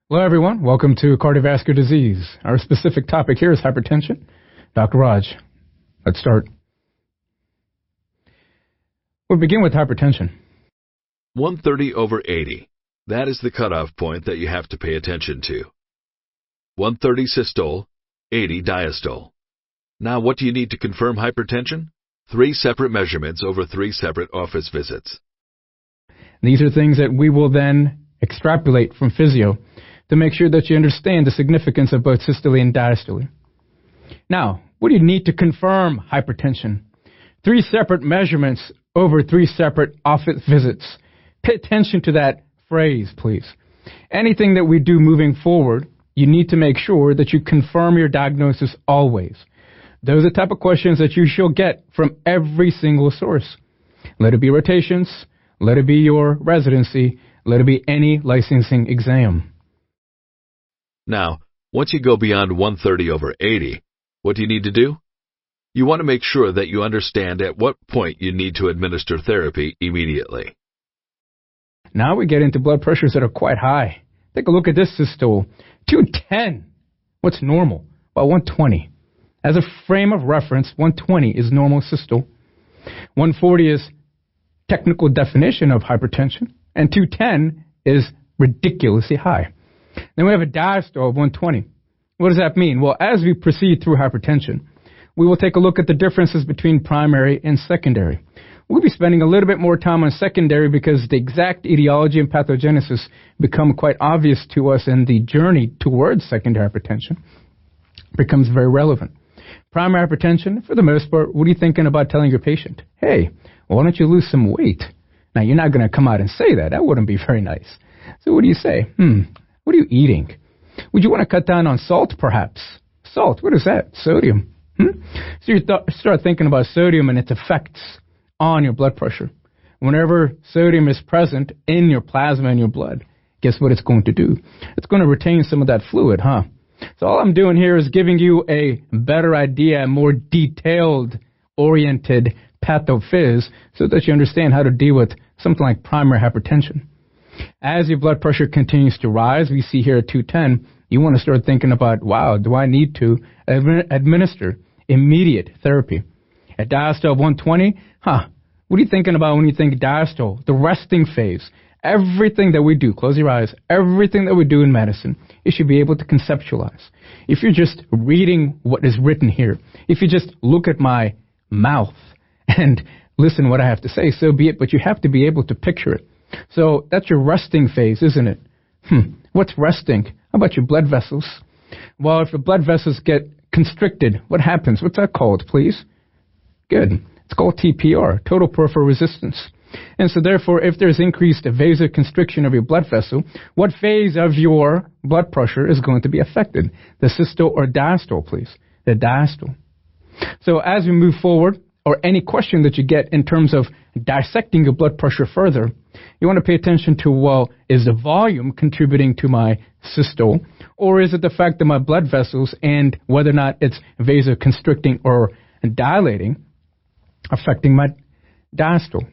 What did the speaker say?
Hello, everyone. Welcome to cardiovascular disease. Our specific topic here is hypertension. Dr. Raj, let's start. We'll begin with hypertension. 130/80. That is the cutoff point that you have to pay attention to. 130 systole, 80 diastole. Now, what do you need to confirm hypertension? 3 separate measurements over 3 separate office visits. These are things that we will then extrapolate from physio to make sure that you understand the significance of both systole and diastole. Now, what do you need to confirm hypertension? 3 separate measurements over 3 separate office visits. Pay attention to that phrase, please. Anything that we do moving forward, you need to make sure that you confirm your diagnosis always. Those are the type of questions that you shall get from every single source. Let it be rotations, let it be your residency, let it be any licensing exam. Now, once you go beyond 130/80, what do you need to do? You want to make sure that you understand at what point you need to administer therapy immediately. Now we get into blood pressures that are quite high. Take a look at this systole. 210. What's normal? Well, 120. As a frame of reference, 120 is normal systole. 140 is technical definition of hypertension, and 210 is ridiculously high. Then we have a diastole of 120. What does that mean? Well, as we proceed through hypertension, we will take a look at the differences between primary and secondary. We'll be spending a little bit more time on secondary because the exact etiology and pathogenesis become quite obvious to us, and the journey towards secondary hypertension becomes very relevant. Primary hypertension, for the most part, what are you thinking about telling your patient? Hey, why don't you lose some weight? Now, you're not going to come out and say that. That wouldn't be very nice. So what do you say? What are you eating? Would you want to cut down on salt, perhaps? Salt, what is that? Sodium. So you start thinking about sodium and its effects on your blood pressure. Whenever sodium is present in your plasma and your blood, guess what it's going to do? It's going to retain some of that fluid, So all I'm doing here is giving you a better idea, a more detailed, oriented pathophys so that you understand how to deal with something like primary hypertension. As your blood pressure continues to rise, we see here at 210, you want to start thinking about, wow, do I need to administer immediate therapy? At diastole of 120, what are you thinking about when you think diastole? The resting phase. Everything that we do, close your eyes, everything that we do in medicine, you should be able to conceptualize. If you're just reading what is written here, if you just look at my mouth and listen what I have to say, so be it, but you have to be able to picture it. So that's your resting phase, isn't it? What's resting? How about your blood vessels? Well, if the blood vessels get constricted, what happens? What's that called, please? Good. It's called TPR, total peripheral resistance. And so therefore, if there's increased vasoconstriction of your blood vessel, what phase of your blood pressure is going to be affected? The systole or diastole, please? The diastole. So as we move forward, or any question that you get in terms of dissecting your blood pressure further, you want to pay attention to, well, is the volume contributing to my systole, or is it the fact that my blood vessels and whether or not it's vasoconstricting or dilating affecting my diastole?